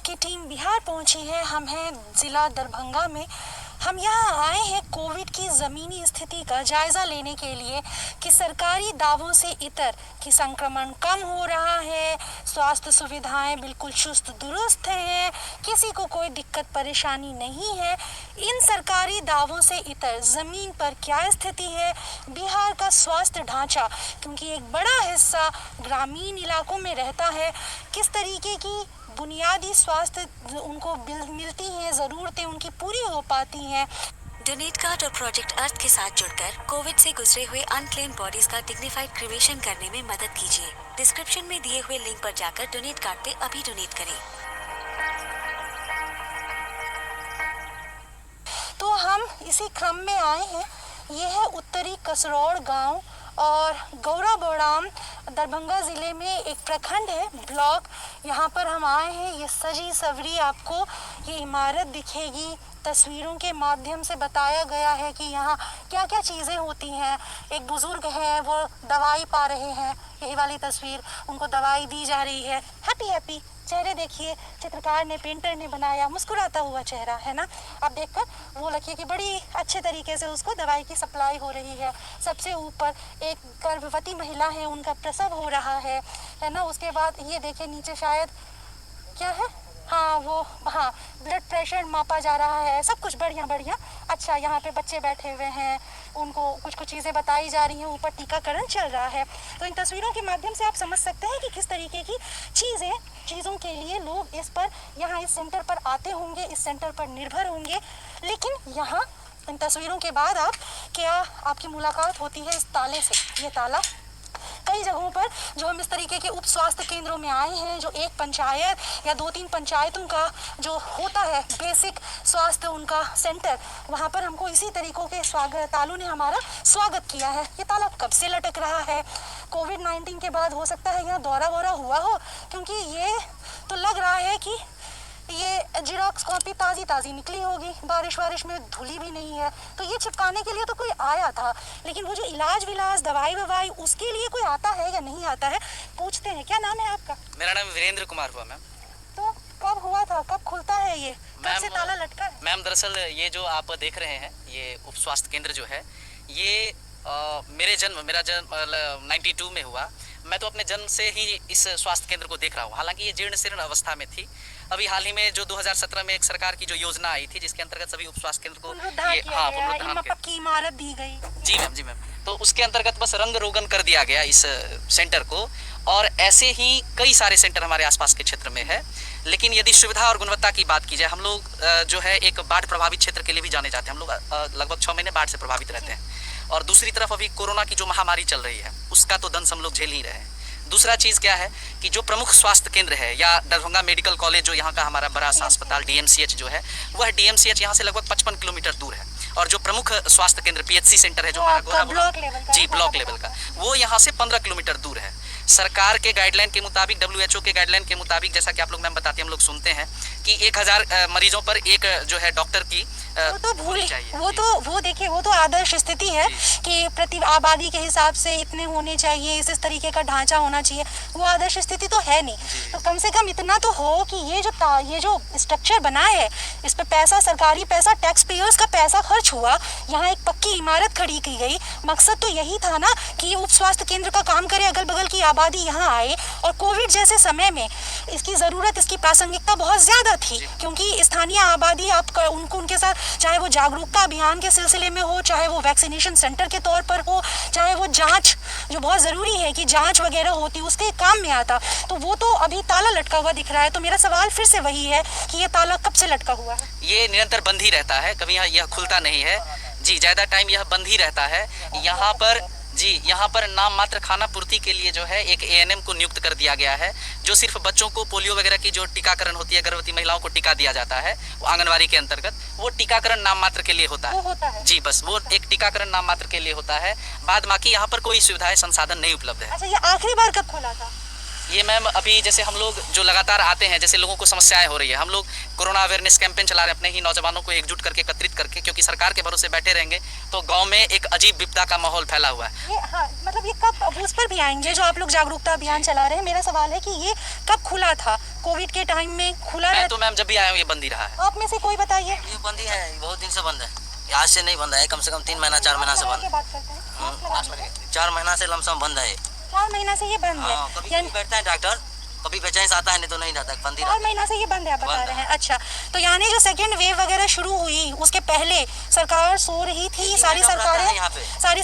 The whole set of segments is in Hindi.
की टीम बिहार पहुंची है। हम हैं ज़िला दरभंगा में। हम यहाँ आए हैं कोविड की ज़मीनी स्थिति का जायज़ा लेने के लिए कि सरकारी दावों से इतर कि संक्रमण कम हो रहा है, स्वास्थ्य सुविधाएं बिल्कुल चुस्त दुरुस्त हैं, किसी को कोई दिक्कत परेशानी नहीं है। इन सरकारी दावों से इतर ज़मीन पर क्या स्थिति है, बिहार का स्वास्थ्य ढांचा, क्योंकि एक बड़ा हिस्सा ग्रामीण इलाकों में रहता है, किस तरीके की बुनियादी स्वास्थ्य उनको मिलती हैं, ज़रूरतें उनकी पूरी हो पाती हैं। डोनेट कार्ड और प्रोजेक्ट अर्थ के साथ जुड़कर कोविड से गुजरे हुए अनक्लेम्ड बॉडीज का डिग्निफाइड क्रिमेशन करने में मदद कीजिए। डिस्क्रिप्शन में दिए हुए लिंक पर जाकर डोनेट कार्ड पे अभी डोनेट करें। तो हम इसी क्रम में आए हैं। ये है उत्तरी कसरौड़ गांव और गौराबोड़ाम दरभंगा ज़िले में एक प्रखंड है, ब्लॉक। यहाँ पर हम आए हैं। ये सजी सवरी आपको ये इमारत दिखेगी। तस्वीरों के माध्यम से बताया गया है कि यहाँ क्या क्या चीज़ें होती हैं। एक बुज़ुर्ग है, वो दवाई पा रहे हैं, यही वाली तस्वीर, उनको दवाई दी जा रही है। हैप्पी हैप्पी चेहरे देखिए, चित्रकार ने, पेंटर ने बनाया, मुस्कुराता हुआ चेहरा है ना। आप देखकर वो लगे कि बड़ी अच्छे तरीके से उसको दवाई की सप्लाई हो रही है। सबसे ऊपर एक गर्भवती महिला है, उनका प्रसव हो रहा है ना। उसके बाद ये देखिए नीचे शायद क्या है, हाँ वो, हाँ ब्लड प्रेशर मापा जा रहा है। सब कुछ बढ़िया बढ़िया। अच्छा, यहाँ पे बच्चे बैठे हुए हैं, उनको कुछ कुछ चीज़ें बताई जा रही हैं, ऊपर टीकाकरण चल रहा है। तो इन तस्वीरों के माध्यम से आप समझ सकते हैं कि किस तरीके की चीज़ों के लिए लोग इस पर, यहाँ इस सेंटर पर आते होंगे, इस सेंटर पर निर्भर होंगे। लेकिन यहाँ इन तस्वीरों के बाद आपकी मुलाकात होती है इस ताले से। ये ताला कई जगहों पर जो हम इस तरीके के उप स्वास्थ्य केंद्रों में आए हैं, जो एक पंचायत या 2-3 पंचायतों का जो होता है बेसिक स्वास्थ्य उनका सेंटर, वहाँ पर हमको इसी तरीकों के तालों ने हमारा स्वागत किया है। ये ताला कब से लटक रहा है? कोविड-19 के बाद हो सकता है यहाँ दौरा वौरा हुआ हो, क्योंकि ये तो लग रहा है कि ये जिरोक्स कॉपी ताज़ी निकली होगी, बारिश वारिश में धुली भी नहीं है। तो ये चिपकाने के लिए तो कोई आया था, लेकिन वो जो इलाज विलाज, दवाई ववाई, उसके लिए कोई आता है या नहीं आता है, पूछते हैं। क्या नाम है आपका? मेरा नाम वीरेंद्र कुमार हुआ मैम। तो कब हुआ था, कब खुलता है ये, कब से ताला लटका है? मैम दरअसल ये जो आप देख रहे हैं, ये उप स्वास्थ्य केंद्र जो है, ये मेरा जन्म 92 में हुआ। मैं तो अपने जन्म से ही इस स्वास्थ्य केंद्र को देख रहा हूँ। हालांकि ये जीर्ण शीर्ण अवस्था में थी। अभी हाल ही में जो 2017 में एक सरकार की जो योजना आई थी, जिसके अंतर्गत सभी उप स्वास्थ्य केंद्र को पुनरुद्धार पक्की इमारत दी गई। जी मैम। तो उसके अंतर्गत बस रंग रोगन कर दिया गया इस सेंटर को, और ऐसे ही कई सारे सेंटर हमारे आसपास के क्षेत्र में है। लेकिन यदि सुविधा और गुणवत्ता की बात की जाए, हम लोग जो है एक बाढ़ प्रभावित क्षेत्र के लिए भी जाने जाते हैं। हम लोग लगभग 6 महीने बाढ़ से प्रभावित रहते हैं, और दूसरी तरफ अभी कोरोना की जो महामारी चल रही है, उसका तो दंश हम लोग झेल ही रहे हैं। दूसरा चीज़ क्या है कि जो प्रमुख स्वास्थ्य केंद्र है, या दरभंगा मेडिकल कॉलेज जो यहाँ का हमारा बड़ा सा अस्पताल DMCH जो है, वह DMCH यहाँ से लगभग 55 किलोमीटर दूर है। और जो प्रमुख स्वास्थ्य केंद्र PHC सेंटर है जो हमारा ब्लॉक लेवल का, वो यहाँ से 15 किलोमीटर दूर है। सरकार के गाइडलाइन के मुताबिक, WHO के गाइडलाइन के मुताबिक, जैसा कि आप लोग मैम बताते हैं, हम लोग सुनते हैं कि 1000 मरीजों पर एक जो है डॉक्टर की वो तो भूल चाहिए। वो देखिए, वो तो आदर्श स्थिति है कि प्रति आबादी के हिसाब से इतने होने चाहिए, इस तरीके का ढांचा होना चाहिए। वो आदर्श स्थिति तो है नहीं। तो कम से कम इतना तो हो कि ये जो स्ट्रक्चर बना है, इस पे पैसा, सरकारी पैसा, टैक्स पेयर्स का पैसा खर्च हुआ, यहाँ एक पक्की इमारत खड़ी की गई। मकसद तो यही था ना कि उप स्वास्थ्य केंद्र का काम करे, अगल बगल की आबादी यहाँ आए। और कोविड जैसे समय में इसकी ज़रूरत, इसकी प्रासंगिकता बहुत ज़्यादा थी, क्योंकि स्थानीय आबादी उनके साथ, चाहे वो जागरूकता अभियान के सिलसिले में हो, चाहे वो वैक्सीनेशन सेंटर के तौर पर हो, चाहे वो जांच, जो बहुत ज़रूरी है कि जांच वगैरह होती, उसके काम में आता। तो वो तो अभी ताला लटका हुआ दिख रहा है। तो मेरा सवाल फिर से वही है कि ये ताला कब से लटका हुआ है? ये निरंतर बंद ही रहता है, कभी यह खुलता नहीं है जी। ज़्यादा टाइम यह बंद ही रहता है। यहाँ पर नाम मात्र खाना पूर्ति के लिए जो है एक ANM को नियुक्त कर दिया गया है, जो सिर्फ बच्चों को पोलियो वगैरह की जो टीकाकरण होती है, गर्भवती महिलाओं को टीका दिया जाता है, वो आंगनवाड़ी के अंतर्गत, वो टीकाकरण नाम मात्र के लिए होता है। जी, बस वो एक टीकाकरण नाम मात्र के लिए होता है। बाद बाकी यहाँ पर कोई सुविधाएं, संसाधन नहीं उपलब्ध है। अच्छा, ये आखिरी बार कब खोला था? ये मैम अभी जैसे हम लोग जो लगातार आते हैं, जैसे लोगों को समस्याएं हो रही है, हम लोग कोरोना अवेयरनेस कैंपेन चला रहे हैं अपने ही नौजवानों को एकजुट करके, एकत्रित करके, क्योंकि सरकार के भरोसे बैठे रहेंगे तो गांव में एक अजीब विपदा का माहौल फैला हुआ है। ये हाँ, मतलब ये कब, अब उस पर भी आएंगे जो आप लोग जागरूकता अभियान चला रहे हैं। मेरा सवाल है कि ये कब खुला था? कोविड के टाइम में खुला मैं रहता? तो मैम जब भी आया हूँ ये बंद ही रहा है। आप में से कोई बताइए। ये बंद ही है, बहुत दिन से बंद है, आज से नहीं बंद है, कम से कम 3 महीना 4 महीना से बंद बात करते हैं। 4 महीना से लमसम बंद है। 4 महीना से ये बंद है? कभी यानी बैठता है डॉक्टर, कभी बेचैन आता है, नहीं तो नहीं रहता, बंद ही 4 महीना से ये बंद है, आप बता रहे हैं। अच्छा, तो यानी जो सेकेंड वेव वगैरह शुरू हुई उसके पहले सरकार सो रही थी, सारी सरकारें,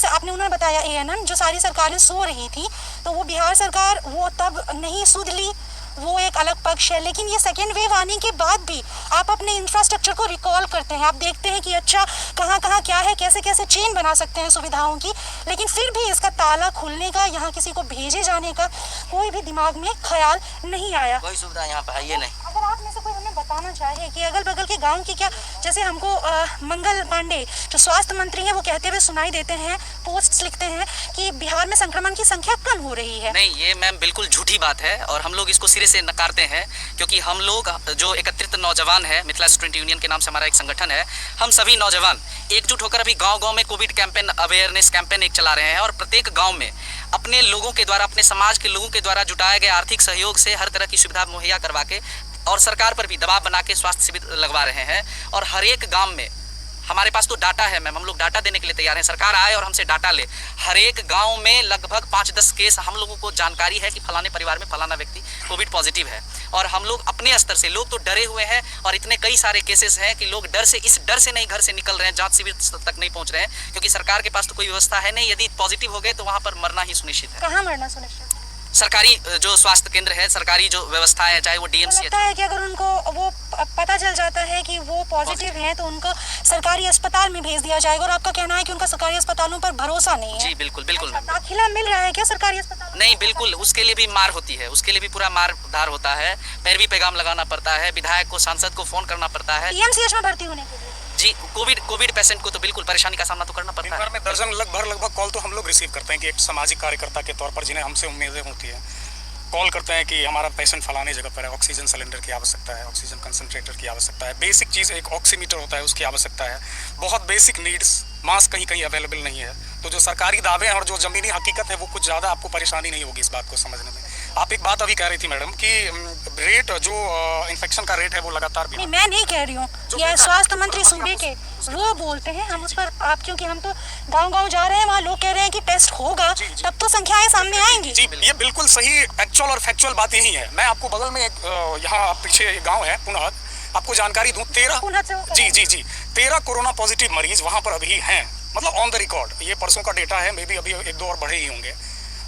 आपने उन्होंने बताया एएनएम, जो सारी सरकारें सो रही थी, तो वो बिहार सरकार वो तब नहीं सुध ली, वो एक अलग पक्ष है। लेकिन ये सेकेंड वेव आने के बाद भी आप अपने इंफ्रास्ट्रक्चर को रिकॉल करते हैं, आप देखते हैं कि अच्छा कहाँ कहाँ क्या है, कैसे कैसे चेन बना सकते हैं सुविधाओं की, लेकिन फिर भी इसका ताला खुलने का, यहाँ किसी को भेजे जाने का कोई भी दिमाग में ख्याल नहीं आया। कोई सुविधा यहाँ पे है ये नहीं। अगर आप में से कोई हमें बताना चाहे कि अगल बगल के गांव की क्या, जैसे हमको मंगल पांडे जो स्वास्थ्य मंत्री हैं वो कहते हुए सुनाई देते हैं, पोस्ट्स लिखते हैं कि बिहार में संक्रमण की संख्या कम हो रही है। नहीं, ये मैम बिल्कुल झूठी बात है और हम लोग इसको सिरे से नकारते हैं, क्योंकि हम लोग जो एकत्रित नौजवान है, मिथिला स्टूडेंट यूनियन के नाम से हमारा एक संगठन है, हम सभी नौजवान एकजुट होकर अभी गांव-गांव में कोविड कैंपेन, अवेयरनेस कैंपेन एक चला रहे हैं और प्रत्येक गांव में अपने लोगों के द्वारा, अपने समाज के लोगों के द्वारा जुटाए गए आर्थिक सहयोग से हर तरह की सुविधा मुहैया करवा के और सरकार पर भी दबाव बना के स्वास्थ्य शिविर लगवा रहे हैं। और हर एक गांव में हमारे पास तो डाटा है मैम, हम लोग डाटा देने के लिए तैयार हैं, सरकार आए और हमसे डाटा ले। हर एक गांव में लगभग 5-10 केस हम लोगों को जानकारी है कि फलाने परिवार में फलाना व्यक्ति कोविड पॉजिटिव है, और हम लोग अपने स्तर से, लोग तो डरे हुए हैं और इतने कई सारे केसेस हैं कि लोग डर से, इस डर से नहीं घर से निकल रहे हैं, जांच शिविर तक नहीं पहुंच रहे हैं, क्योंकि सरकार के पास तो कोई व्यवस्था है नहीं। यदि पॉजिटिव हो गए तो वहाँ पर मरना ही सुनिश्चित है। कहाँ मरना सुनिश्चित? सरकारी जो स्वास्थ्य केंद्र है, सरकारी जो व्यवस्था है, चाहे वो डीएमसी लगता है कि अगर उनको वो पता चल जाता है कि वो पॉजिटिव हैं तो उनको सरकारी अस्पताल में भेज दिया जाएगा, और आपका कहना है कि उनका सरकारी अस्पतालों पर भरोसा नहीं है? जी बिल्कुल बिल्कुल मैम। दाखिला मिल रहा है क्या सरकारी अस्पताल? नहीं, बिल्कुल, उसके लिए भी मार होती है, उसके लिए भी पूरा मार धार होता है, पैरवी पैगाम लगाना पड़ता है, विधायक को, सांसद को फोन करना पड़ता है। डीएमसीएच में भर्ती होने के लिए? जी, कोविड पेशेंट को तो बिल्कुल परेशानी का सामना तो करना पड़ता है। में दर्जन लगभग कॉल तो हम लोग रिसीव करते हैं कि एक सामाजिक कार्यकर्ता के तौर पर जिन्हें हमसे उम्मीदें होती है, कॉल करते हैं कि हमारा पेशेंट फलाने जगह पर है, ऑक्सीजन सिलेंडर की आवश्यकता है, ऑक्सीजन कंसंट्रेटर की आवश्यकता है, बेसिक चीज़ एक ऑक्सीमीटर होता है उसकी आवश्यकता है, बहुत बेसिक नीड्स, मास्क कहीं कहीं अवेलेबल नहीं है। तो जो सरकारी दावे हैं और जो ज़मीनी हकीकत है वो कुछ ज़्यादा आपको परेशानी नहीं होगी इस बात को समझने में। आप एक बात अभी कह रही थी मैडम कि रेट जो इन्फेक्शन का रेट है वो लगातार भी, नहीं मैं नहीं कह रही हूँ, यह स्वास्थ्य मंत्री सूबे के वो बोलते हैं, हम उस पर आप, क्योंकि हम तो गांव-गांव जा रहे हैं, वहाँ लोग कह रहे हैं कि टेस्ट होगा तब तो संख्याएं सामने आएंगी। जी ये बिल्कुल सही एक्चुअल और फैक्चुअल बात यही है। मैं आपको बगल में एक यहाँ पीछे गाँव है पुनहद, आपको जानकारी दूँ, 13 कोरोना पॉजिटिव मरीज वहाँ पर अभी हैं, मतलब ऑन द रिकॉर्ड, ये परसों का डेटा है, मे बी अभी 1-2 और बढ़े ही होंगे।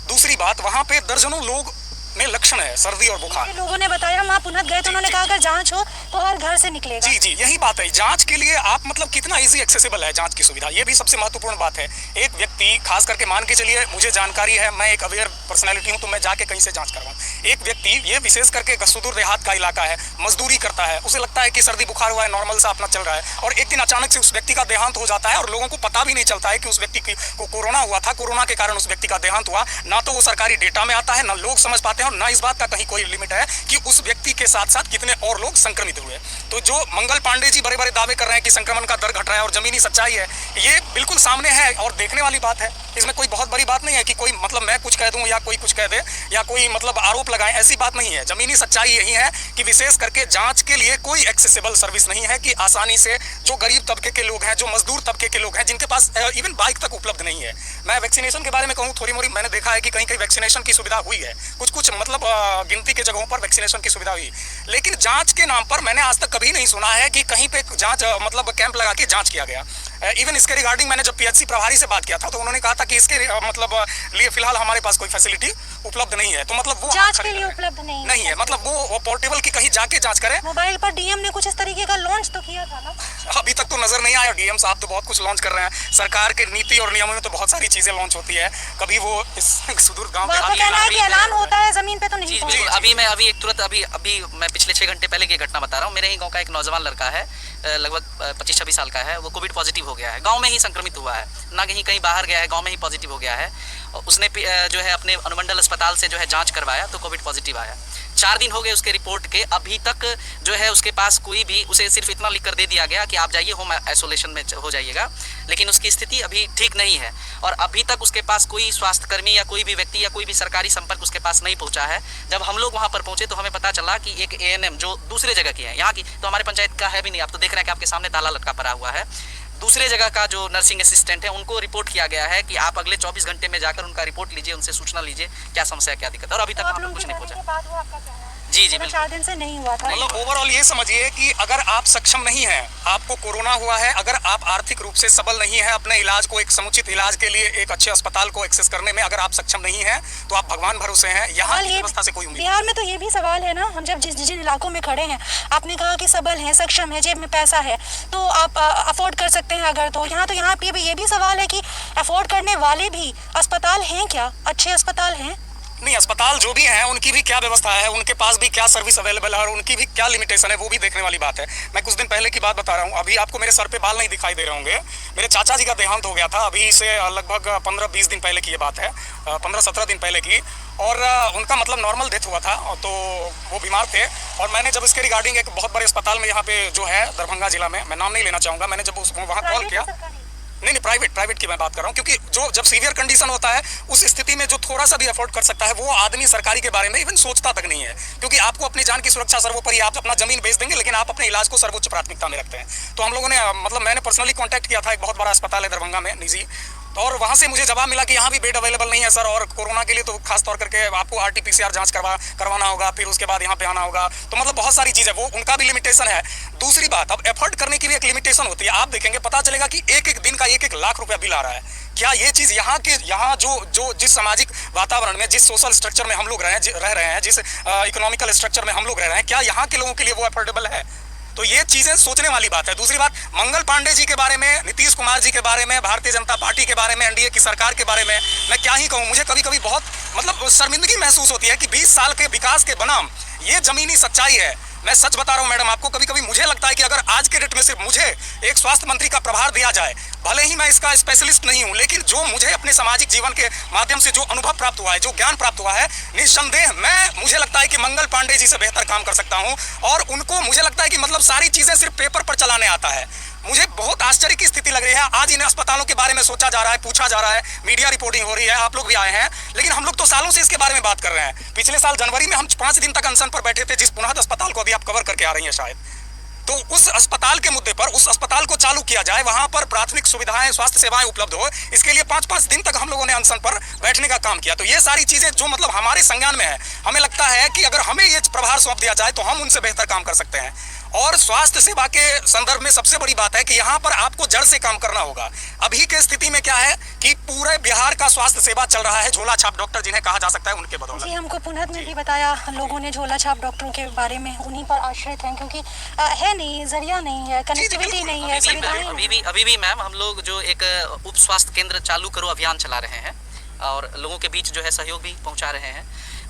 दूसरी बात, वहाँ पे दर्जनों लोग में लक्षण है सर्दी और बुखार। लोगों ने बताया, हम वहाँ पुनः गए तो उन्होंने कहा अगर जांच हो तो हर घर से निकलेगा। जी यही बात है। जांच के लिए आप मतलब कितना इजी एक्सेसिबल है जांच की सुविधा, ये भी सबसे महत्वपूर्ण बात है। एक व्यक्ति, खास करके मान के चलिए मुझे जानकारी है, मैं एक अवेयर पर्सनैलिटी हूँ, तो मैं जाके कहीं से जांच करवाऊँ। एक व्यक्ति, ये विशेष करके सुदूर देहात का इलाका है, मजदूरी करता है, उसे लगता है कि सर्दी बुखार हुआ है, नॉर्मल सा अपना चल रहा है, और एक दिन अचानक से उस व्यक्ति का देहांत हो जाता है और लोगों को पता भी नहीं चलता है कि उस व्यक्ति को कोरोना हुआ था, कोरोना के कारण उस व्यक्ति का देहांत हुआ। ना तो वो सरकारी डेटा में आता है, ना लोग समझ पाते हैं, और ना इस बात का कोई लिमिट है कि उस व्यक्ति के साथ साथ कितने और लोग संक्रमित हुए। तो जो मंगल पांडे जी बड़े बड़े दावे कर रहे हैं कि संक्रमण का दर घट रहा है और जमीनी सच्चाई है, ये बिल्कुल सामने है और देखने वाली बात है। इसमें कोई बहुत बड़ी बात नहीं है कि कोई मतलब मैं कुछ कह दूं या कोई कुछ कह दे या कोई मतलब आरोप लगाए, ऐसी बात नहीं है। जमीनी सच्चाई यही है कि विशेष करके जांच के लिए कोई एक्सेसिबल सर्विस नहीं है कि आसानी से जो गरीब तबके के लोग हैं, जो मजदूर तबके के लोग हैं, जिनके पास इवन बाइक तक उपलब्ध नहीं है। मैं वैक्सीनेशन के बारे में कहूँ, थोड़ी मोड़ी मैंने देखा है कि कहीं कहीं वैक्सीनेशन की सुविधा हुई है, कुछ मतलब गिनती के जगहों पर वैक्सीनेशन की सुविधा हुई, लेकिन जांच के नाम पर मैंने आज तक कभी नहीं सुना है कि कहीं पे जांच मतलब कैंप लगा के जांच किया गया। इवन इसके रिगार्डिंग मैंने जब पीएचसी प्रभारी से बात किया था तो उन्होंने कहा था कि इसके मतलब लिए फिलहाल हमारे पास कोई फैसिलिटी उपलब्ध नहीं है। तो मतलब वो जांच के लिए उपलब्ध नहीं है, मतलब वो पोर्टेबल की कहीं जाके जांच करें। मोबाइल पर डीएम ने कुछ इस तरीके का लॉन्च तो किया था ना, अभी तक तो तो नजर नहीं आया। डीएम साहब तो बहुत कुछ लॉन्च कर रहे हैं, सरकार के नीति और नियमों में तो बहुत सारी चीजें लॉन्च होती है, कभी वो इस सुदूर गांव वो आपका कहना है कि ऐलान होता है, जमीन पे तो नहीं जी पहुंचता। बिल्कुल। अभी मैं अभी एक तुरंत अभी मैं पिछले 6 घंटे पहले की घटना बता रहा हूँ। मेरे ही गांव का एक नौजवान लड़का है, लगभग 25-26 साल का है। वो कोविड पॉजिटिव हो गया है, गांव में ही संक्रमित हुआ है, ना कहीं बाहर गया है, गांव में ही पॉजिटिव हो गया है। उसने जो है अपने अनुमंडल अस्पताल से जो है जांच करवाया तो कोविड पॉजिटिव आया। 4 दिन हो गए उसके रिपोर्ट के, अभी तक जो है उसके पास कोई भी, उसे सिर्फ इतना लिख कर दे दिया गया कि आप जाइए होम आइसोलेशन में हो जाइएगा, लेकिन उसकी स्थिति अभी ठीक नहीं है और अभी तक उसके पास कोई स्वास्थ्यकर्मी या कोई भी व्यक्ति या कोई भी सरकारी संपर्क उसके पास नहीं पहुंचा है। जब हम लोग वहां पर पहुंचे तो हमें पता चला कि एक ANM जो दूसरे जगह की है, यहाँ की तो हमारे पंचायत का है भी नहीं। आप तो देख रहे हैं कि आपके सामने ताला लटका पड़ा हुआ है। दूसरे जगह का जो नर्सिंग असिस्टेंट है उनको रिपोर्ट किया गया है कि आप अगले 24 घंटे में जाकर उनका रिपोर्ट लीजिए, उनसे सूचना लीजिए क्या समस्या क्या दिक्कत, और अभी तक आप वहाँ पर लोगों कुछ के नहीं जाने पहुंचा। के बाद वो आपका क्या है? जी जी 4 दिन से नहीं हुआ था। मतलब ओवरऑल ये समझिए कि अगर आप सक्षम नहीं हैं, आपको कोरोना हुआ है, अगर आप आर्थिक रूप से सबल नहीं है, अपने इलाज को, एक समुचित इलाज के लिए एक अच्छे अस्पताल को एक्सेस करने में अगर आप सक्षम नहीं हैं, तो आप भगवान भरोसे हैं, यहाँ की व्यवस्था से कोई उम्मीद बिहार में तो ये भी सवाल है ना, हम जब जिन इलाकों में खड़े हैं, आपने कहा कि सबल हैं, सक्षम है, जेब में पैसा है, तो आप अफोर्ड कर सकते हैं अगर, तो यहाँ पे ये भी सवाल है कि अफोर्ड करने वाले भी अस्पताल हैं क्या, अच्छे अस्पताल हैं? नहीं, अस्पताल जो भी हैं उनकी भी क्या व्यवस्था है, उनके पास भी क्या सर्विस अवेलेबल है और उनकी भी क्या लिमिटेशन है, वो भी देखने वाली बात है। मैं कुछ दिन पहले की बात बता रहा हूँ, अभी आपको मेरे सर पे बाल नहीं दिखाई दे रहे होंगे, मेरे चाचा जी का देहांत हो गया था, अभी से लगभग 15-20 दिन पहले की ये बात है, 15-17 दिन पहले की, और उनका मतलब नॉर्मल डेथ हुआ था, तो वो बीमार थे। और मैंने जब इसके रिगार्डिंग एक बहुत बड़े अस्पताल में यहाँ पे जो है दरभंगा जिला में, मैं नाम नहीं लेना चाहूँगा, मैंने जब वहाँ कॉल किया, नहीं प्राइवेट की मैं बात कर रहा हूँ, क्योंकि जब सीवियर कंडीशन होता है उस स्थिति में जो थोड़ा सा भी अफोर्ड कर सकता है वो आदमी सरकारी के बारे में इवन सोचता तक नहीं है, क्योंकि आपको अपनी जान की सुरक्षा सर्वोपरि, आप अपना जमीन बेच देंगे लेकिन आप अपने इलाज को सर्वोच्च प्राथमिकता में रखते हैं। तो हम लोगों ने मतलब मैंने पर्सनली कॉन्टैक्ट किया था, एक बहुत बड़ा अस्पताल है दरभंगा में निजी, और वहाँ से मुझे जवाब मिला कि यहाँ भी बेड अवेलेबल नहीं है सर, और कोरोना के लिए तो खास तौर करके आपको RT-PCR जांच करवाना होगा, फिर उसके बाद यहाँ पे आना होगा, तो मतलब बहुत सारी चीज़ें, वो उनका भी लिमिटेशन है। दूसरी बात, अब एफर्ट करने की भी एक लिमिटेशन होती है। आप देखेंगे पता चलेगा कि एक दिन का 1-1 लाख रुपया बिल आ रहा है। क्या ये चीज़ यहाँ जो जिस सामाजिक वातावरण में, जिस सोशल स्ट्रक्चर में हम लोग रह रहे हैं, जिस इकोनॉमिकल स्ट्रक्चर में हम लोग रह रहे हैं, क्या यहाँ के लोगों के लिए वो अफोर्डेबल है? तो ये चीजें सोचने वाली बात है। दूसरी बात, मंगल पांडे जी के बारे में, नीतीश कुमार जी के बारे में, भारतीय जनता पार्टी के बारे में, NDA की सरकार के बारे में मैं क्या ही कहूँ। मुझे कभी कभी बहुत मतलब शर्मिंदगी महसूस होती है कि 20 साल के विकास के बनाम ये जमीनी सच्चाई है। मैं सच बता रहा हूँ मैडम आपको, कभी कभी मुझे लगता है कि अगर आज के डेट में सिर्फ मुझे एक स्वास्थ्य मंत्री का प्रभार दिया जाए, भले ही मैं इसका स्पेशलिस्ट नहीं हूँ, लेकिन जो मुझे अपने सामाजिक जीवन के माध्यम से जो अनुभव प्राप्त हुआ है, जो ज्ञान प्राप्त हुआ है, निस्संदेह मुझे लगता है कि मंगल पांडे जी से बेहतर काम कर सकता हूँ। और उनको मुझे लगता है कि मतलब सारी चीजें सिर्फ पेपर पर चलाने आता है। मुझे बहुत आश्चर्य की स्थिति लग रही है। आज इन अस्पतालों के बारे में सोचा जा रहा है, पूछा जा रहा है, मीडिया रिपोर्टिंग हो रही है, आप लोग भी आए हैं, लेकिन हम लोग तो सालों से इसके बारे में बात कर रहे हैं। पिछले साल जनवरी में हम 5 दिन तक अनशन पर बैठे थे, जिस पुनः अस्पताल को अभी आप कवर करके आ रही हैं शायद, तो उस अस्पताल के मुद्दे पर, उस अस्पताल को चालू किया जाए, वहां पर प्राथमिक सुविधाएं, स्वास्थ्य सेवाएं उपलब्ध हो, इसके लिए 5-5 दिन तक हम लोगों ने अनशन पर बैठने का काम किया। तो ये सारी चीजें जो मतलब हमारे संज्ञान में है, हमें लगता है कि अगर हमें ये प्रभार सौंप दिया जाए तो हम उनसे बेहतर काम कर सकते हैं। और स्वास्थ्य सेवा के संदर्भ में सबसे बड़ी बात है कि यहाँ पर आपको जड़ से काम करना होगा। अभी के स्थिति में क्या है कि पूरे बिहार का स्वास्थ्य सेवा चल रहा है झोला छाप डॉक्टर जिन्हें कहा जा सकता है, उनके बदौलत। जी, हमको पुनः में भी बताया लोगों ने झोला छाप डॉक्टरों के बारे में, उन्हीं पर आश्रित हैं, क्योंकि है नहीं, जरिया नहीं है, कनेक्टिविटी नहीं है, सुविधाएं। अभी भी मैम हम लोग जो एक उप स्वास्थ्य केंद्र चालू करो अभियान चला रहे हैं और लोगों के बीच जो है सहयोग भी पहुंचा रहे हैं।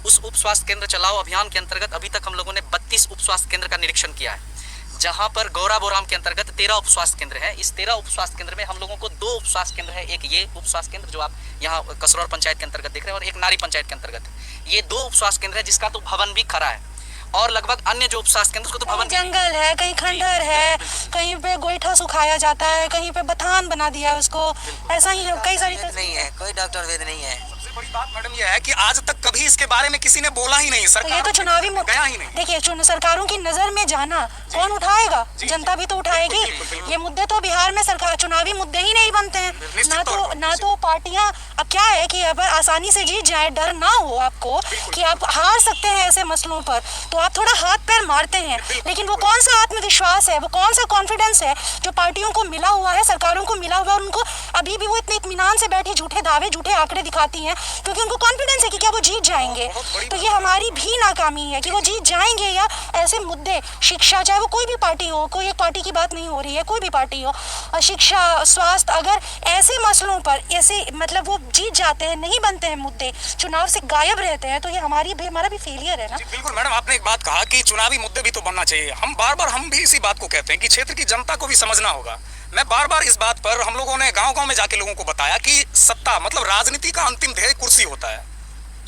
उस उप स्वास्थ्य केंद्र चलाओ अभियान के अंतर्गत अभी तक हम लोगों ने 32 उप स्वास्थ्य केंद्र का निरीक्षण किया है, जहां पर गौरा बोराम के अंतर्गत 13 उप स्वास्थ्य केंद्र है। इस 13 उप स्वास्थ्य केंद्र में हम लोगों को 2 उप स्वास्थ्य केंद्र है, एक ये उप स्वास्थ्य केंद्र जो आप यहाँ कसरौर पंचायत के अंतर्गत देख रहे हैं, और एक नारी पंचायत के अंतर्गत। ये 2 उप स्वास्थ्य केंद्र है जिसका तो भवन भी खड़ा है, और लगभग अन्य जो उप स्वास्थ्य केंद्र उसको तो भवन जंगल है, कहीं खंडहर है, कहीं पे गोईठा सुखाया जाता है, कहीं पे बथान बना दिया है उसको, ऐसा ही है, कई सारी नहीं है, कोई डॉक्टर वेद नहीं है। बड़ी बात मैडम यह है कि आज तक कभी इसके बारे में किसी ने बोला ही नहीं। तो ये तो चुनावी गया ही नहीं। देखिए, सरकारों की नजर में जाना कौन उठाएगा? जनता भी तो उठाएगी। ये मुद्दे तो बिहार में सरकार चुनावी मुद्दे ही नहीं बनते हैं। ना तो पार्टियां, अब क्या है कि अब आसानी से जीत जाए, डर ना हो आपको कि आप हार सकते हैं ऐसे मसलों पर, तो आप थोड़ा हाथ पैर मारते हैं। लेकिन वो कौन सा आत्मविश्वास है, वो कौन सा कॉन्फिडेंस है जो पार्टियों को मिला हुआ है, सरकारों को मिला हुआ है, उनको अभी भी वो इतने इत्मीनान से बैठी झूठे दावे, झूठे आंकड़े दिखाती हैं क्योंकि उनको कॉन्फिडेंस है कि क्या वो जीत जाएंगे। तो ये हमारी भी नाकामी है कि वो जीत जाएंगे, या ऐसे मुद्दे शिक्षा, चाहे वो कोई भी पार्टी हो, कोई एक पार्टी की बात नहीं हो रही है, कोई भी पार्टी हो, शिक्षा, स्वास्थ्य, अगर ऐसे मसलों पर ऐसे मतलब वो जीत जाते हैं, नहीं बनते हैं मुद्दे, चुनाव से गायब रहते हैं, तो ये हमारा भी फेलियर है ना। बिल्कुल मैडम, आपने एक बात कहा कि चुनावी मुद्दे भी तो बनना चाहिए। हम बार हम भी इसी बात को कहते हैं कि क्षेत्र की जनता को भी समझना होगा। मैं बार इस बात पर हम लोगों ने गांव-गांव में जाके लोगों को बताया कि सत्ता मतलब राजनीति का अंतिम ध्येय कुर्सी होता है।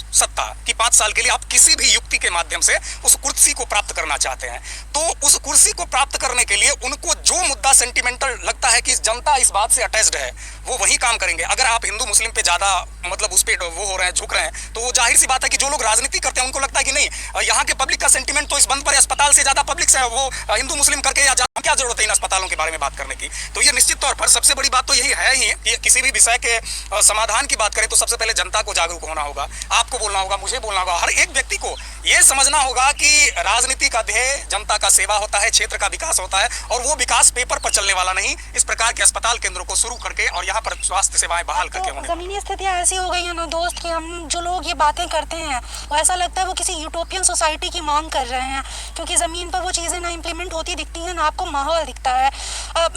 सत्ता कि 5 साल के लिए आप किसी भी युक्ति के माध्यम से उस कुर्सी को प्राप्त करना चाहते हैं, तो उस कुर्सी को प्राप्त करने के लिए उनको जो मुद्दा सेंटिमेंटल लगता है कि जनता इस बात से अटैच्ड है, वो वही काम करेंगे। अगर आप हिंदू मुस्लिम पे ज्यादा मतलब उस पे वो हो रहे हैं, झुक रहे हैं, तो वो जाहिर सी बात है कि जो लोग राजनीति करते हैं उनको लगता है कि नहीं, यहाँ के पब्लिक का सेंटिमेंट तो इस बंद पर अस्पताल से ज्यादा पब्लिक से है, वो हिंदू मुस्लिम करके या क्या जरूरत है इन अस्पतालों के बारे में बात करने की। तो ये निश्चित तौर पर सबसे बड़ी बात तो यही है ही कि किसी भी विषय के समाधान की बात करें तो सबसे पहले जनता को जागरूक होना होगा, आपको बोलना होगा, मुझे बोलना होगा, हर एक व्यक्ति को ये समझना होगा कि राजनीति का ध्येय जनता का सेवा होता है, क्षेत्र का विकास होता है, और वो विकास पेपर पर चलने वाला नहीं, इस प्रकार के अस्पताल केंद्रों को शुरू करके और यहाँ पर स्वास्थ्य सेवाएं बहाल करके होने। जमीनी स्थितियाँ ऐसी हो गई है ना दोस्त कि हम जो लोग ये बातें करते हैं वो ऐसा लगता है वो किसी यूटोपियन सोसाइटी की मांग कर रहे हैं, क्योंकि ज़मीन पर वो चीज़ें ना इम्प्लीमेंट होती दिखती हैं, ना आपको माहौल दिखता है।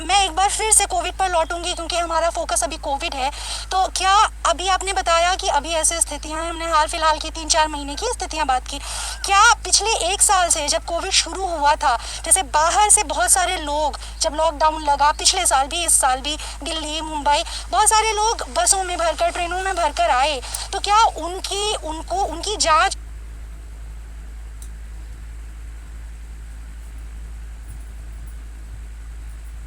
मैं एक बार फिर से कोविड पर लौटूंगी क्योंकि हमारा फोकस अभी कोविड है। तो क्या अभी आपने बताया कि अभी ऐसी स्थितियाँ हैं, हमने हाल फिलहाल की 3-4 महीने की स्थितियाँ बात की, क्या पिछले 1 साल से जब कोविड शुरू हुआ था, जैसे बाहर से बहुत सारे लोग जब लॉकडाउन लगा, पिछले साल भी इस साल भी दिल्ली मुंबई बहुत सारे लोग बसों में भरकर ट्रेनों में भरकर आए, तो क्या उनकी जांच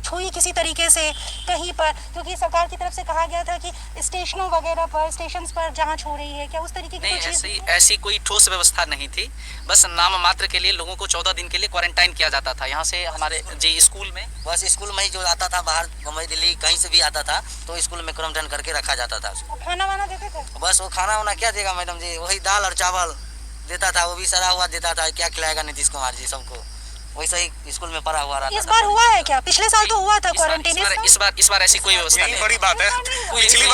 हुई किसी तरीके से कहीं पर, क्योंकि सरकार की तरफ से कहा गया था कि स्टेशनों वगैरह पर, स्टेशंस पर जांच हो रही है, क्या उस तरीके की नहीं, कोई चीज? ऐसी कोई ठोस व्यवस्था नहीं थी। बस नाम मात्र के लिए लोगों को 14 दिन के लिए क्वारंटाइन किया जाता था। यहाँ से हमारे जी स्कूल में, बस स्कूल में ही जो आता था बाहर मुंबई दिल्ली कहीं से भी आता था तो स्कूल में क्वारंटाइन करके रखा जाता था उसको। खाना वाना देते थे? बस वो खाना वाना क्या देगा मैडम जी, वही दाल और चावल देता था, वो भी सड़ा हुआ देता था। क्या खिलाएगा नीतीश कुमार जी सबको, वैसे ही स्कूल में पड़ा हुआ रहता। इस बार हुआ है क्या? पिछले साल तो हुआ था क्वारंटाइन, इस बार ऐसी कोई व्यवस्था नहीं। बड़ी बात है। पिछली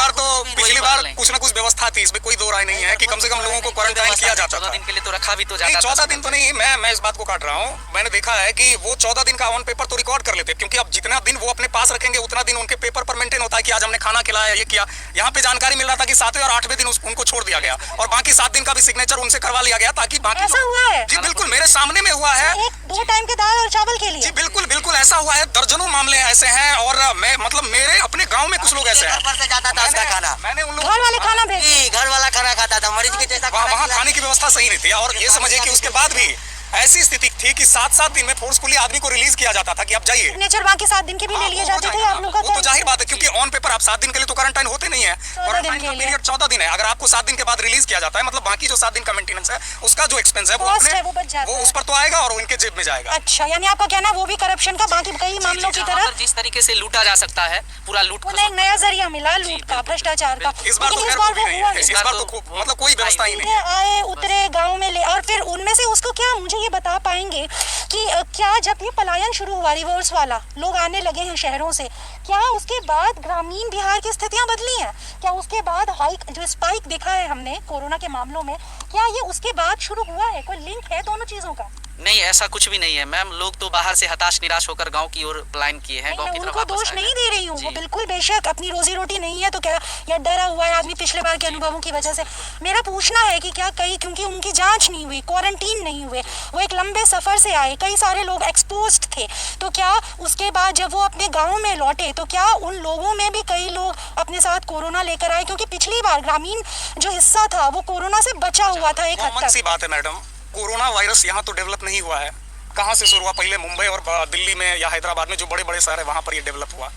बार कुछ ना कुछ व्यवस्था थी, इसमें कोई दो राय नहीं है कि कम से कम लोगों को क्वारंटाइन किया जाता था। 14 दिन के लिए तो रखा भी तो जाता था। 14 दिन तो नहीं, मैं इस बात को काट रहा हूँ। मैंने देखा है कि वो 14 दिन का ऑन पेपर तो रिकॉर्ड कर लेते, क्योंकि अब जितना दिन वो अपने पास रखेंगे उतना दिन उनके पेपर पर मेंटेन होता है कि आज हमने खाना खिलाया, ये किया। यहाँ पे जानकारी मिल रहा था कि 7वें और 8वें दिन उनको छोड़ दिया गया और बाकी 7 दिन का भी सिग्नेचर उनसे करवा लिया गया, ताकि बाकी ऐसा हुआ है? जी बिल्कुल, मेरे सामने में हुआ है। 2 टाइम के दाल और चावल के लिए? जी बिल्कुल ऐसा हुआ है। दर्जनों मामले ऐसे हैं, और मैं मतलब मेरे अपने गांव में कुछ लोग ऐसे हैं। घर पर से जाता था उसका खाना, मैंने उन लोगों घर वाले खाना भेज, घर वाला खाना खाता था, मरीज के जैसा वहाँ खाने की व्यवस्था सही नहीं थी। और ये समझिए कि उसके बाद भी ऐसी स्थिति थी कि 7-7 दिन में फोर्सफुली आदमी को रिलीज किया जाता था कि आप जाइए। सिग्नेचर बाकी 7 दिन के भी ले लिए जाते थे आप लोग का? वो तो जाहिर बात है, क्योंकि ऑन पेपर आप 7 दिन के लिए तो क्वारंटाइन होते नहीं है। क्वारंटाइन का पीरियड 14 दिन है। अगर आपको 7 दिन के बाद रिलीज किया जाता है, मतलब बाकी जो 7 दिन का मेंटेनेंस है उसका जो एक्सपेंस है वो उस पर तो आएगा और उनके जेब में जाएगा। अच्छा, यानी आपका कहना है वो भी करप्शन का बाकी कई मामलों की तरह जिस तरीके से लूटा जा सकता है, पूरा लूट, उन्हें एक नया जरिया मिला लूट का, भ्रष्टाचार का। इस बार तो मतलब कोई व्यवस्था ही नहीं है। आए उतरे गाँव में ले, और फिर उनमें से उसको क्या मुझे ये बता पाएंगे कि क्या जब ये पलायन शुरू हुआ रिवर्स वाला, लोग आने लगे हैं शहरों से, क्या उसके बाद ग्रामीण बिहार की स्थितियां बदली हैं? क्या उसके बाद हाइक जो स्पाइक देखा है हमने कोरोना के मामलों में, क्या ये उसके बाद शुरू हुआ है? कोई लिंक है दोनों चीजों का? नहीं, ऐसा कुछ भी नहीं है मैम। लोग तो बाहर से हताश निराश होकर गांव की ओर पलायन किए हैं। गांव की तरफ उनको दोष नहीं दे रही हूँ, वो बिल्कुल बेशक अपनी रोजी रोटी नहीं है तो क्या, या डरा हुआ है आदमी पिछले बार के अनुभवों की वजह से। मेरा पूछना है कि क्या कई, क्योंकि उनकी जांच नहीं हुई, क्वारंटीन नहीं हुए, वो एक लंबे सफर से आए, कई सारे लोग एक्सपोज्ड थे, तो क्या उसके बाद जब वो अपने गाँव में लौटे तो क्या उन लोगों में भी कई लोग अपने साथ कोरोना लेकर आए? क्योंकि पिछली बार ग्रामीण जो हिस्सा था वो कोरोना से बचा हुआ था एक हद तक। सी बात है मैडम, कोरोना वायरस यहाँ तो डेवलप नहीं हुआ है। कहाँ से शुरू हुआ? पहले मुंबई और दिल्ली में या हैदराबाद में जो बड़े बड़े शहर है वहाँ पर ये डेवलप हुआ।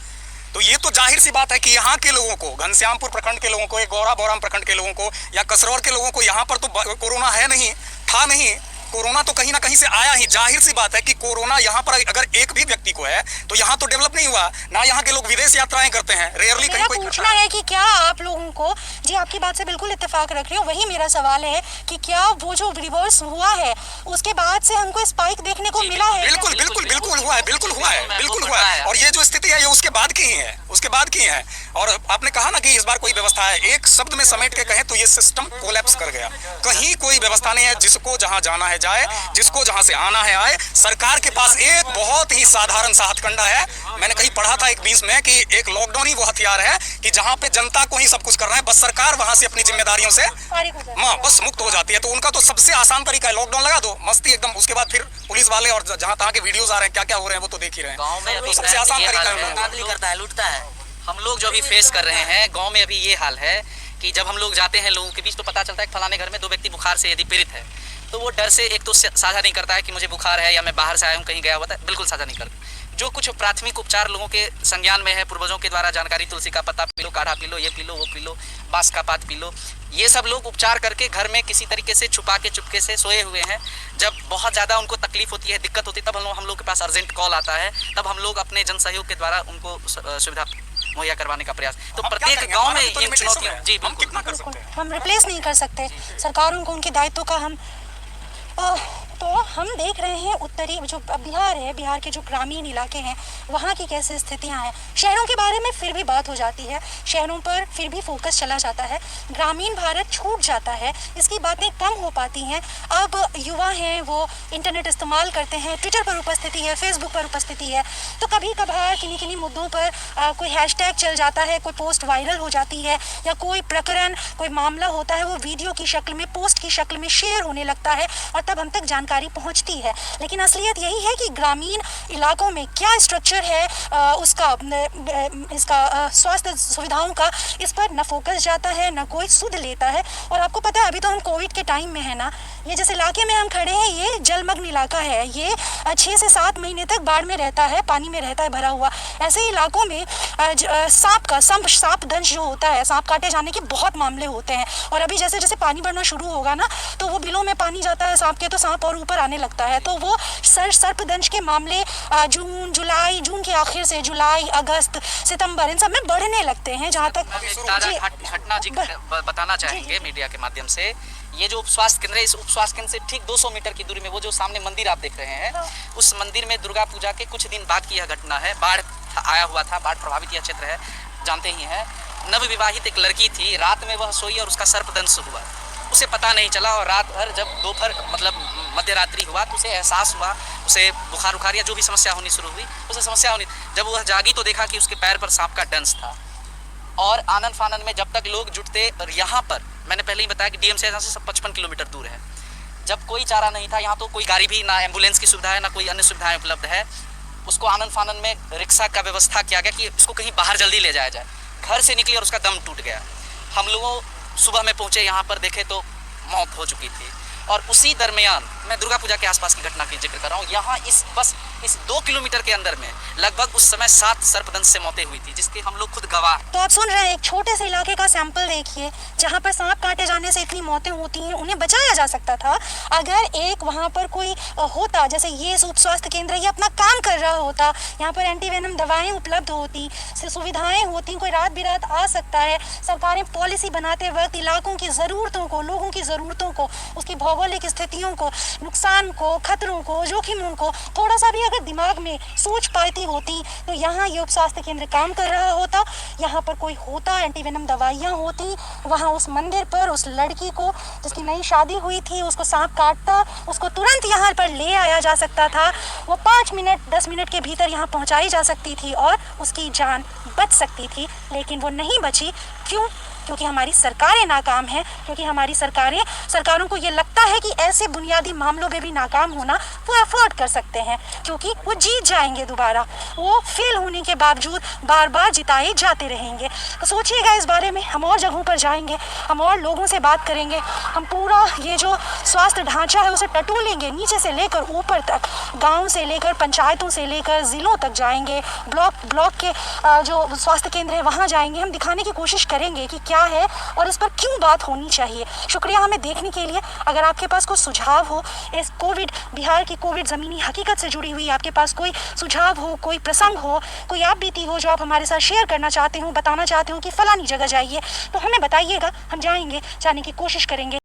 तो ये तो जाहिर सी बात है कि यहाँ के लोगों को, घनश्यामपुर प्रखंड के लोगों को, गौरा बोराम प्रखंड के लोगों को या कसरौर के लोगों को यहाँ पर तो कोरोना है नहीं, था नहीं। कोरोना तो कहीं ना कहीं से आया ही। जाहिर सी बात है कि कोरोना यहाँ पर अगर एक भी व्यक्ति को है तो यहाँ तो डेवलप नहीं हुआ ना। यहाँ के लोग विदेश यात्राएं करते हैं, रेयरली कहीं कोई पूछना है कि क्या आप लोगों को, जी आपकी बात से बिल्कुल इत्तेफाक रख रही हूँ, वही मेरा सवाल है कि क्या वो जो रिवर्स हुआ है उसके बाद से हमको स्पाइक देखने को मिला है? बिल्कुल हुआ है। और ये जो स्थिति है ये उसके बाद की ही है, और आपने कहा ना कि इस बार कोई व्यवस्था है, एक शब्द में समेट के कहें तो ये सिस्टम कोलैप्स कर गया। कहीं कोई व्यवस्था नहीं है, जिसको जहां जाना है जाए, जिसको जहां से आना है आए। सरकार के पास एक बहुत ही साधारण सा हथकंडा है। मैंने कहीं पढ़ा था एक 20 में कि एक लॉकडाउन ही वो हथियार है कि जहां पे जनता को ही सब कुछ करना है, बस सरकार वहां से अपनी जिम्मेदारियों से बस मुक्त हो जाती है। तो उनका तो सबसे आसान तरीका है, लॉकडाउन लगा दो, मस्ती एकदम। उसके बाद फिर पुलिस वाले और जहां तहां के वीडियोस आ रहे हैं, क्या क्या हो रहे हैं वो तो देख ही रहे हैं। गाँव में अभी सबसे आसान तरीका है, धांधली करता है, लूटता है। हम लोग जो अभी फेस कर रहे हैं गांव में अभी ये हाल है कि जब हम लोग जाते हैं लोगों के बीच तो पता चलता है कि फलाने घर में 2 व्यक्ति बुखार से यदि पीड़ित है, तो वो डर से एक तो साझा नहीं करता है कि मुझे बुखार है या मैं बाहर से आया हूँ कहीं गया हुआ था, बिल्कुल साझा नहीं करता। जो कुछ प्राथमिक उपचार लोगों के संज्ञान में है, पूर्वजों के द्वारा जानकारी, तुलसी का पत्ता पी लो, काढ़ा पी लो, ये पी लो, वो पी लो, बांस का पात पी लो, ये सब लोग उपचार करके घर में किसी तरीके से छुपा के चुपके से सोए हुए हैं। जब बहुत ज़्यादा उनको तकलीफ होती है, दिक्कत होती है, तब हम लोग के पास अर्जेंट कॉल आता है, तब हम लोग अपने जन सहयोग के द्वारा उनको सुविधा मुहैया करवाने का प्रयास। तो प्रत्येक गांव में इन चुनौतियों जी हम कितना कर सकते हैं? हम रिप्लेस नहीं कर सकते सरकारों को, उनके दायित्व का हम तो हम देख रहे हैं उत्तरी जो बिहार है, बिहार के जो ग्रामीण इलाके हैं वहाँ की कैसे स्थितियाँ हैं। शहरों के बारे में फिर भी बात हो जाती है, शहरों पर फिर भी फोकस चला जाता है, ग्रामीण भारत छूट जाता है, इसकी बातें कम हो पाती हैं। अब युवा हैं वो इंटरनेट इस्तेमाल करते हैं, ट्विटर पर उपस्थिति है, फेसबुक पर उपस्थिति है, तो कभी कभार किन्हीं किन्हीं मुद्दों पर कोई हैशटैग चल जाता है, कोई पोस्ट वायरल हो जाती है, या कोई प्रकरण, कोई मामला होता है वो वीडियो की शक्ल में, पोस्ट की शक्ल में शेयर होने लगता है और तब हम तक जानकारी पहुंचती है। लेकिन असलियत यही है कि ग्रामीण इलाकों में क्या स्ट्रक्चर है इसका स्वास्थ्य सुविधाओं का, इस पर न फोकस जाता है, न कोई सुध लेता है। और आपको पता है अभी तो हम कोविड के टाइम में है ना, ये जिस इलाके में हम खड़े हैं ये जलमग्न इलाका है, ये 6 से 7 महीने तक बाढ़ में रहता है, पानी में रहता है भरा हुआ। ऐसे इलाकों में सांप दंश जो होता है, सांप काटे जाने के बहुत मामले होते हैं। और अभी जैसे जैसे पानी बढ़ना शुरू होगा ना, तो वो बिलों में पानी जाता है सांप के, तो सांप और ऊपर आने लगता है, तो वो सर्पदंश के मामले जून के आखिर से जुलाई, अगस्त, सितंबर इन सब में बढ़ने लगते हैं। जहाँ तक ताजा घटना जी बताना चाहेंगे मीडिया के माध्यम से, ये जो उप स्वास्थ्य केंद्र है, इस उप स्वास्थ्य केंद्र से ठीक 200 मीटर की दूरी में वो जो सामने मंदिर आप देख रहे हैं, उस मंदिर में दुर्गा पूजा के कुछ दिन बाद की यह घटना है। बाढ़ आया हुआ था, बाढ़ प्रभावित यह क्षेत्र है, जानते ही हैं। नवविवाहित एक लड़की थी, रात में वह सोई और उसका सर्पदंश हुआ, उसे पता नहीं चला, और रात भर जब दोपहर मतलब मध्य रात्रि हुआ तो उसे एहसास हुआ, उसे बुखार उखार या जो भी समस्या होनी शुरू हुई, उसे समस्या होनी, जब वह जागी तो देखा कि उसके पैर पर सांप का डंस था। और आनन फानन में जब तक लोग जुटते, और यहाँ पर मैंने पहले ही बताया कि डीएमसी यहाँ से 55 किलोमीटर दूर है, जब कोई चारा नहीं था, यहाँ तो कोई गाड़ी भी ना, एम्बुलेंस की सुविधा है ना कोई अन्य सुविधाएं उपलब्ध है, उसको आनन फानन में रिक्शा का व्यवस्था किया गया कि उसको कहीं बाहर जल्दी ले जाया जाए। घर से निकली और उसका दम टूट गया। हम लोगों सुबह में पहुँचे, यहाँ पर देखे तो मौत हो चुकी थी। और उसी दरमियान मैं दुर्गा पूजा के आसपास की घटना की जिक्र कर रहा हूँ, यहाँ इस 2 किलोमीटर के अंदर में लगभग उस समय 7 सर्पदंश से मौतें हुई थी, जिसके हम लोग खुद गवाह। तो आप सुन रहे हैं, एक छोटे से इलाके का सैंपल देखिए जहाँ पर सांप काटे जाने से इतनी मौतें होती हैं, उन्हें बचाया जा सकता था अगर एक वहाँ पर कोई होता, जैसे ये उप स्वास्थ्य केंद्र ये अपना काम कर रहा होता, यहाँ पर एंटीवेनम दवाएं उपलब्ध होती, सुविधाएं होती, कोई रात बिरात आ सकता है। सरकारें पॉलिसी बनाते वक्त इलाकों की ज़रूरतों को, लोगों की ज़रूरतों को, उसकी भौगोलिक स्थितियों को, नुकसान को, खतरों को, जोखिमों को थोड़ा सा भी अगर दिमाग में सोच पाती होती तो यहाँ ये उप स्वास्थ्य केंद्र काम कर रहा होता, यहाँ पर कोई होता, एंटीवेनम दवाइयाँ होती, वहाँ उस मंदिर पर उस लड़की को जिसकी नई शादी हुई थी उसको सांप काटता, उसको तुरंत यहाँ पर ले आया जा सकता था, वो 5 मिनट 10 मिनट के भीतर यहाँ पहुँचाई जा सकती थी और उसकी जान बच सकती थी। लेकिन वो नहीं बची। क्यों? क्योंकि हमारी सरकारें नाकाम हैं, क्योंकि हमारी सरकारों को ये लगता है कि ऐसे बुनियादी मामलों में भी नाकाम होना वो अफोर्ड कर सकते हैं, क्योंकि वो जीत जाएंगे दोबारा, वो फेल होने के बावजूद बार बार जिताए जाते रहेंगे। तो सोचिएगा इस बारे में, हम और जगहों पर जाएंगे, हम और लोगों से बात करेंगे, हम पूरा ये जो स्वास्थ्य ढांचा है उसे टटोलेंगे, नीचे से लेकर ऊपर तक, गाँव से लेकर पंचायतों से लेकर ज़िलों तक जाएंगे, ब्लॉक के जो स्वास्थ्य केंद्र है वहाँ जाएंगे, हम दिखाने की कोशिश करेंगे कि क्या है और इस पर क्यों बात होनी चाहिए। शुक्रिया हमें देखने के लिए। अगर आपके पास कोई सुझाव हो, इस बिहार की कोविड ज़मीनी हकीकत से जुड़ी हुई आपके पास कोई सुझाव हो, कोई प्रसंग हो, कोई आप बीती हो जो आप हमारे साथ शेयर करना चाहते हो, बताना चाहते हो कि फलानी जगह जाइए, तो हमें बताइएगा, हम जाएंगे, जाने की कोशिश करेंगे।